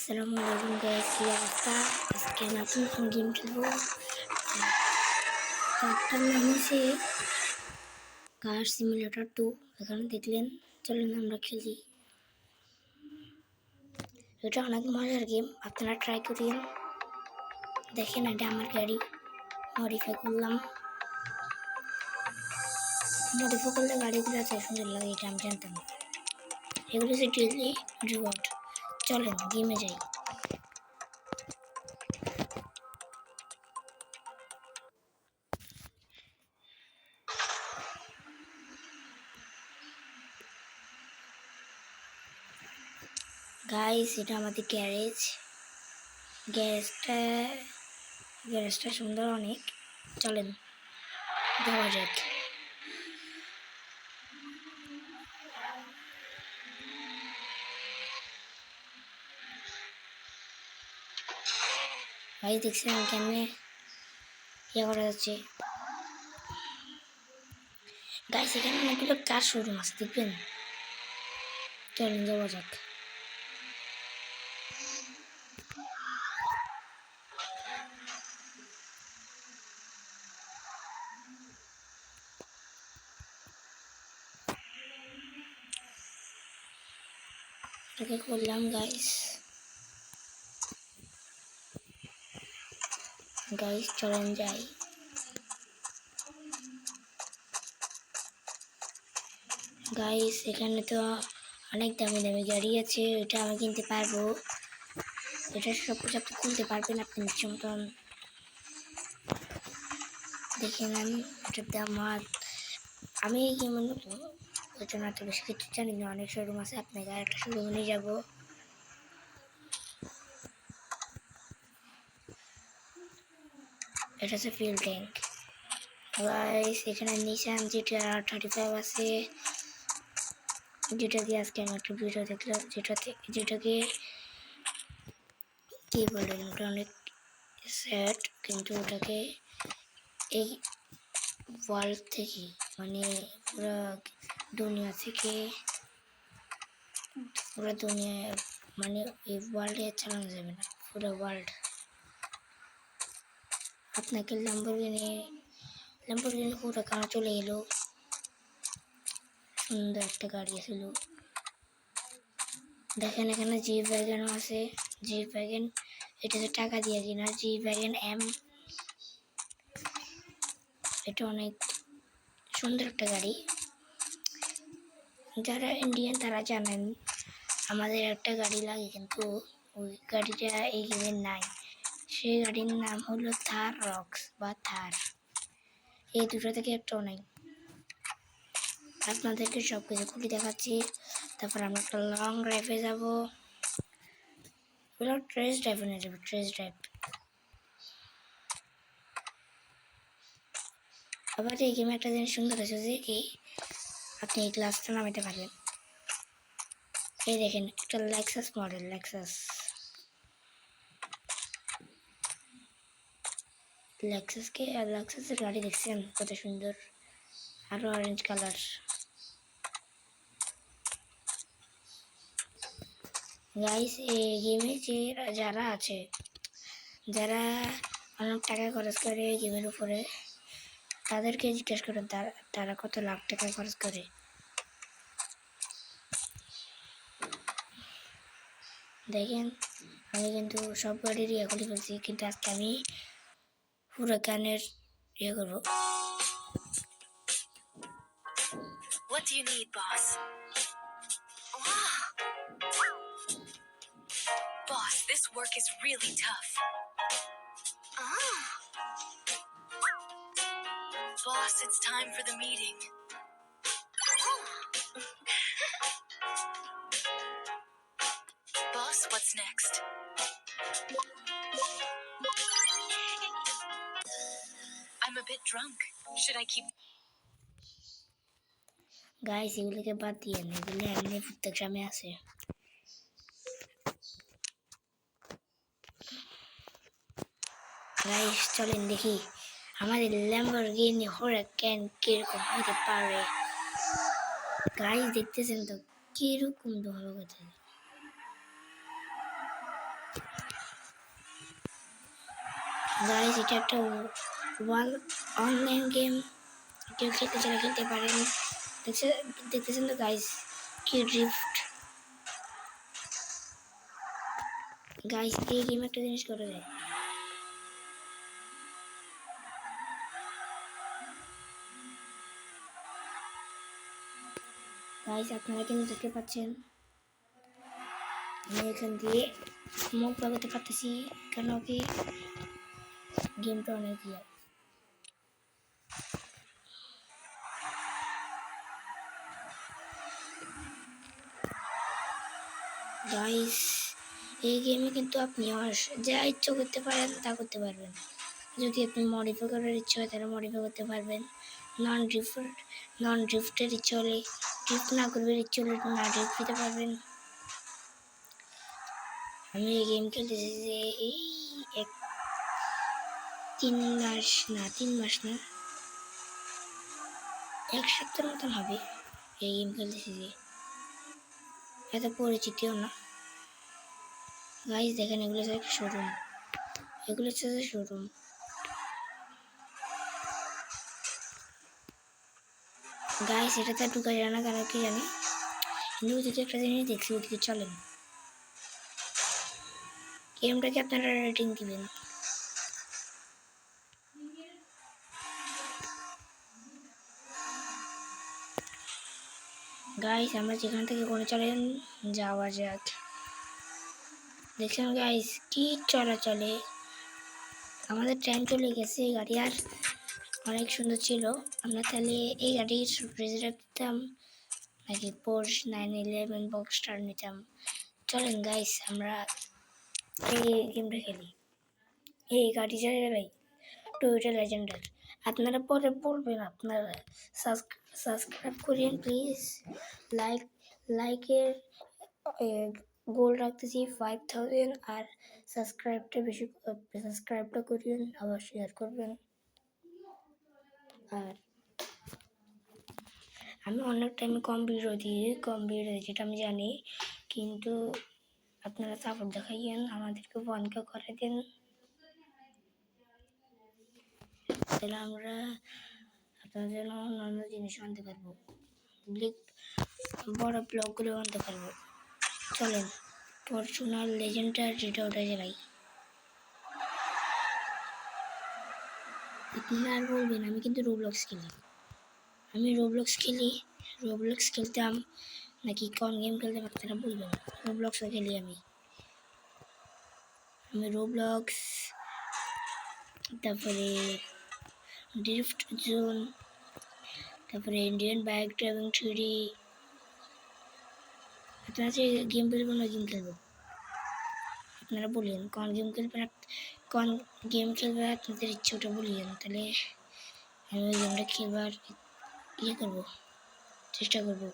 আসসালামু আলাইকুম গাইস, কি অবস্থা? আজকে নতুন গেম খেলবো। তারটার নাম হচ্ছে কার সিমুলেটর 2। এখানে দেখলেন, চলুন আমরা খেলি। এটা অনেক মজার গেম, আপনারা ট্রাই করিয়েন। দেখেন, এটা আমার গাড়ি মডিফাই করলাম। মডিফাই করলে গাড়িগুলো এত সুন্দর লাগে, এটা আমি জানতাম। এগুলো হচ্ছে ডেইলি রিওয়ার্ড। চলেন গেমে যাই। গাইস, এটা আমাদের গ্যারেজটা সুন্দর অনেক। চলেন যাওয়া যাক। ভাই দেখছেন কেমনে ইয়ে করা যাচ্ছে। গাইস, এখানে অনেকগুলো কার শোরুম আছে, দেখবেন। চলেন যাওয়া যাক। এটাকে করলাম গাইস। চলেন যাই। গাইস, এখানে তো অনেক দামি দামি গাড়ি আছে, এটা আমি কিনতে পারবো। এটা সব কিছু আপনি কিনতে পারবেন আপনি ইচ্ছে মতন। দেখে নেন এটার দাম। আমি কেমন ওইটা না তো বেশি কিছু জানি না, অনেক শোরুম আছে, আপনাকে আর একটা শোরুমে নিয়ে যাবো। এটা হচ্ছে ফিউল ট্যাঙ্ক। গাইস, এখানে নিশান জিটিআর 35 আছে, যেটা দিয়ে আজকে আমি একটা ভিডিও দেখলাম, যেটাকে কি বলেন, ওটা অনেক স্যাড, কিন্তু ওটাকে এই ওয়ার্ল্ড থেকে, মানে পুরো দুনিয়া থেকে, পুরো দুনিয়া, মানে এই ওয়ার্ল্ডে চালানো যাবে না, পুরো ওয়ার্ল্ড। আপনাকে ল্যাম্বরগিনি পুরো কানা চলে এলো। সুন্দর একটা গাড়ি ছিল। দেখেন এখানে জিপ ওয়াগন আছে। জিপ ওয়াগন এটা তো টাকা দিয়ে কিনা, জিপ ওয়াগন এম। এটা অনেক সুন্দর একটা গাড়ি। যারা ইন্ডিয়ান তারা জানেন আমাদের একটা গাড়ি লাগে, কিন্তু ওই গাড়িটা এই গেমের নাই। সেই গাড়ির নাম হলো থার রক্স বা থার। এই দুটো থেকে একটাও নাই। আপনাদেরকে সব কিছু খুলে দেখাচ্ছি। তারপর আমরা একটা লং ড্রাইভে যাবো। ট্রেস ড্রাইভে নিয়ে যাবো, ট্রেস ড্রাইভ। আবার এই গেমে একটা জিনিস সুন্দর আছে যে কি, আপনি এই গ্লাসটা নামাতে পারবেন। এই দেখেন, একটা লেক্সাস মডেল, লেক্সাসের গাড়ি দেখছেন কত সুন্দর, আরো অরেঞ্জ কালার। গাইস, এই গেমে যারা আছে, যারা অনেক টাকা খরচ করে গেমের উপরে, তাদেরকে জিজ্ঞেস করেন তারা কত লাখ টাকা খরচ করে। দেখেন, আমি কিন্তু সব গাড়ির ইয়ে করে ফেলছি, কিন্তু আজকে আমি হুরাকানের ইয়ে করবো। What do you need, boss? Boss, this work is really tough. Boss, it's time for the meeting. Boss, what's next? I'm a bit drunk. Should I keep... guys, এগুলোকে বাদ দিয়ে এগুলো এমনি প্রত্যেক গ্রামে আছে। গাইস, চলেন দেখি আমাদের ল্যাম্বরগিনি হুরাকান কিরকম হতে পারে। গাইস, দেখতেছেন তো কিরকম ধোঁয়া করতেছে। গাইস এটা একটা ওয়ান অনলাইন গেম, কেউ খেলতে চাইলে খেলতে পারেন। দেখতেছেন তো গাইস কি ড্রিফট। গাইস এই গেম একটা জিনিস করা যায়, গাইস আপনারা কিন্তু দেখতে পাচ্ছেন আমি এখান দিয়ে মুখ লাগাতে পারতেছি, কেন কি গেমটা অনেক ইয়ে। গাইস এই গেমে কিন্তু আপনি যা ইচ্ছা করতে পারেন তা করতে পারবেন। যদি আপনি মডিফাই করার ইচ্ছা হয় তাহলে মডিফাই করতে পারবেন। নন ড্রিফটের ইচ্ছা হলে ড্রিফট না করবে, ইচ্ছা হলে না ড্রিফট দিতে পারবেন। আমি এই গেম খেলতেছি যে এই এক 3 মাস না 1 সপ্তাহের মতন হবে এই গেম খেলতেছি যে, এত পরিচিতিও না। গাইস দেখেন এগুলো হচ্ছে শোরুম, এগুলো হচ্ছে শোরুম। গাইস এটাতে ঢুকা যায় না, কারণ কি জানি, কিন্তু ওদিকে একটা জিনিস দেখছি, ওদিকে চলেন। গেমটাকে আপনারা রেটিং দিবেন। গাইস আমরা যেখান থেকে কোনো চলেন যাওয়া যাক। দেখছেন গাইস কি চলে, আমাদের ট্রেন চলে গেছে। গাড়ি আর অনেক সুন্দর ছিল। আমরা তাহলে এই গাড়ির রিজার্ভ দিতাম নাকি পোর্শ 911 বক্সটার নিতাম। চলেন গাইস আমরা এই গেমটা খেলি, এই গাড়ি চালাই টয়োটা লেজেন্ডার। আপনারা পরে বলবেন, আপনারা সাবস্ক্রাইব করেন প্লিজ। লাইকের গোল রাখতেছি 5000, আর সাবস্ক্রাইবটা করিয়েন, আবার শেয়ার করবেন। আর আমি অনেক টাইমে কম ভিডিও দিই যেটা আমি জানি, কিন্তু আপনারা সাপোর্ট দেখাইয়েন, আমাদেরকে 1K করে দিন, তাহলে আমরা আপনাদের জন্য অন্যান্য জিনিস আনতে পারবো, বড় ব্লগগুলো আনতে পারবো। চলেন ফরচুনার লেজেন্ডার যেটা ওটা চালাই। আপনারা আর বলবেন আমি কিন্তু রোবলক্স খেলতাম নাকি কোন গেম খেলতাম, আপনারা বলবেন। রোবলক্সও খেলি আমি রোবলক্স, তারপরে ড্রিফট জোন, তারপরে ইন্ডিয়ান বাইক ড্রাইভিং 3D। আপনারা যে গেম খেলবো না গেম খেলবো, আপনারা বলিয়েন কোন গেম খেলবেন, আপনাদের ইচ্ছে ওটা বলিয়েন, তাহলে আমি ওই গেমটা খেলবার করবো, চেষ্টা করবো।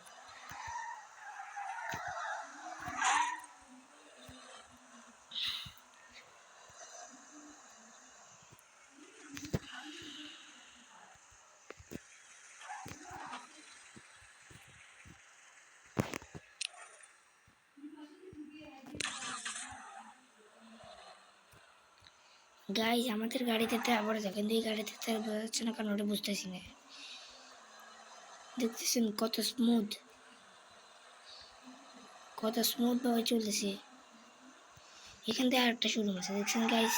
গাইস আমাদের গাড়িতে তো আবার যায়, কিন্তু এই গাড়িতে তো আর বোঝা যাচ্ছে না, কারণ ওটা বুঝতেছি না। দেখতেছেন কত স্মুথ ভাবে চলতেছে। এখান থেকে আর একটা শোরুম আছে, দেখছেন গাইস,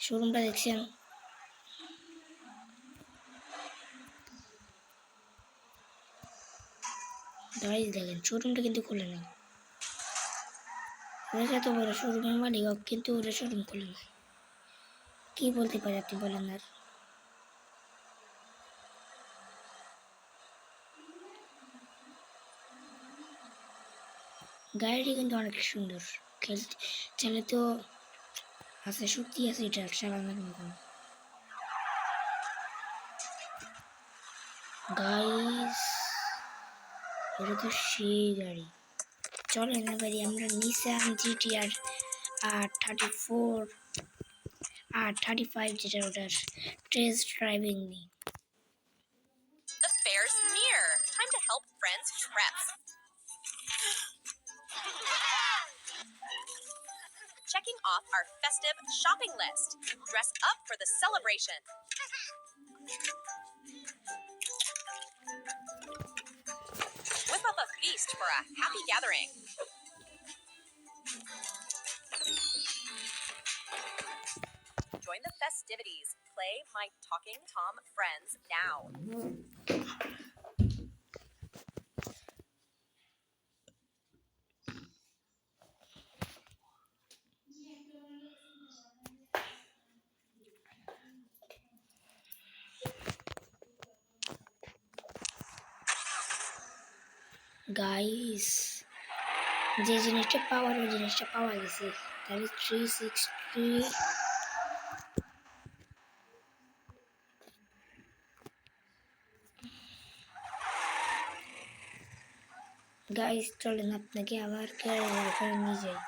শোরুমটা দেখছেন। গাইস দেখেন শোরুমটা কিন্তু খুলে নেই, ওরা এত বড় শোরুমের মালিক, কিন্তু ওরা শোরুম খুলে না। কি বলতে পারি আপনি বলেন। আর গাড়িটি কিন্তু অনেক সুন্দর, খেলতে চাইলে তো আছে, শক্তি আছে এটা চালানোর মতন। গাইস এটা তো সেই গাড়ি। চলেন এবারে আমরা নিসান জিটিআর R35 যেটা ওটার টেস্ট ড্রাইভিং নিই। The fair's near. Time to help friends prep. Checking off our festive shopping list. Dress up for the celebration. Whip up a feast for a happy gathering. Join the festivities. Play My Talking Tom Friends now. Guys, যে জিনিসটা পাওয়ার ওই জিনিসটা পাওয়া গেছে, তাহলে 360 guys চলেন আপনাকে আবার গাড়ির ওখানে নিয়ে যাই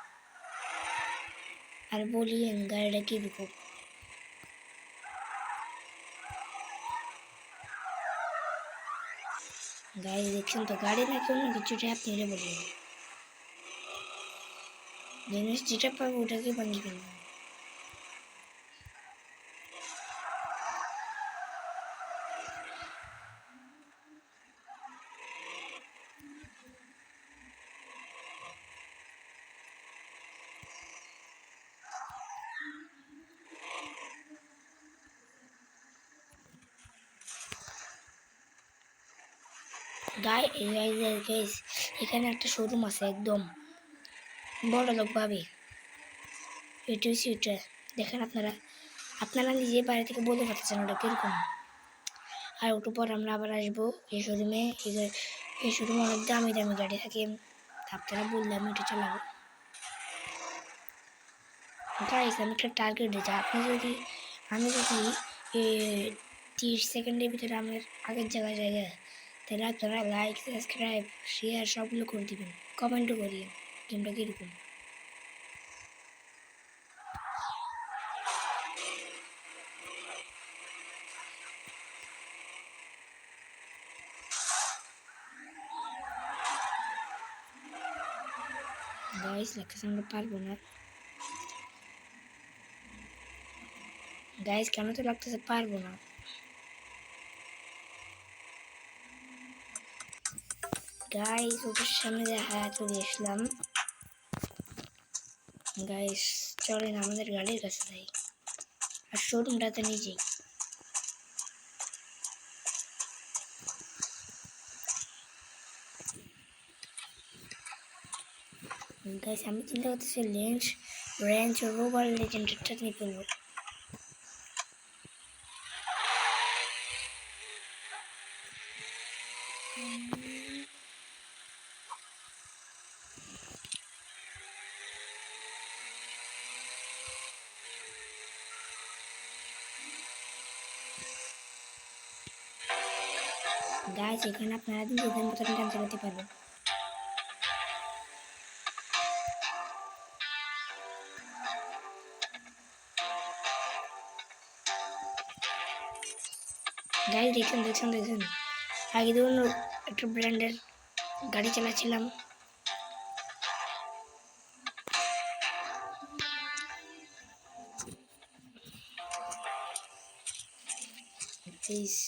আর বলিয়েন গাড়িটা কিরকম। গাইস দেখছেন তো গাড়ি নাকি অন্য কিছুটা আপনি এটা বললেন, জিনিস যেটা পাবো ওটাকে ভাঙি ফেলবো। গাইস এখানে একটা শোরুম আছে একদম বড় লোক ভাবে, এটা হচ্ছে ওইটা। দেখেন আপনারা নিজে বাইরে থেকে বলতে পারতেছেন ওটা কিরকম। আর ওটার পর আমরা আবার আসবো এই শোরুমে। এই শোরুমে অনেক দামি দামি গাড়ি থাকে, আপনারা বললে আমি এটা চালাবো। গাইস আমি একটা টার্গেট দিচ্ছি, আমি যদি 30 সেকেন্ডের ভিতরে আমার আগের জায়গা তাহলে আপনারা লাইক সাবস্ক্রাইব শেয়ার সবগুলো করে দিবেন, কমেন্টও করিয়েন গেমটা কীরকম। গাইস লাগতেছে আমরা পারবো না। গাইস কেন তো লাগতেছে পারবো না। গাইস ওটার সামনে দেখা চলে আসলাম। গাইস চলেন আমাদের গাড়ির কাছে যাই আর শোরুমটাতে নিয়ে যাই। গাইস আমি চিন্তা করতেছি রেঞ্জ রোভার লেজেন্ডারটা নিয়ে ফেলবো। গাইস এখানে আপনারা নিজেদের মতন গান চালাতে পারবেন। গাইস দেখছেন আগে ধরুন একটা ব্র্যান্ডের গাড়ি চালাচ্ছিলাম,